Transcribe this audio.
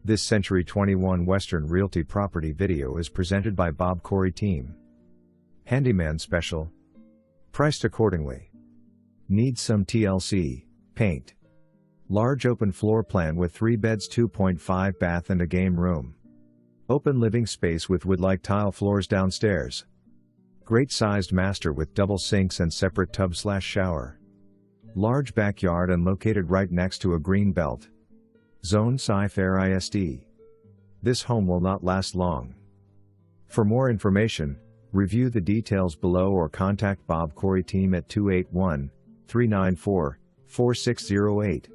This Century 21 Western Realty property video is presented by BobKory Team. Handyman Special. Priced accordingly. Needs some TLC, paint. Large open floor plan with 3 beds, 2.5 bath and a game room. Open living space with wood-like tile floors downstairs. Great sized master with double sinks and separate tub/shower. Large backyard and located right next to a green belt. Zone Cy-fair ISD. This home will not last long. For more information, review the details below or contact BobKory Team at 281-394-4608.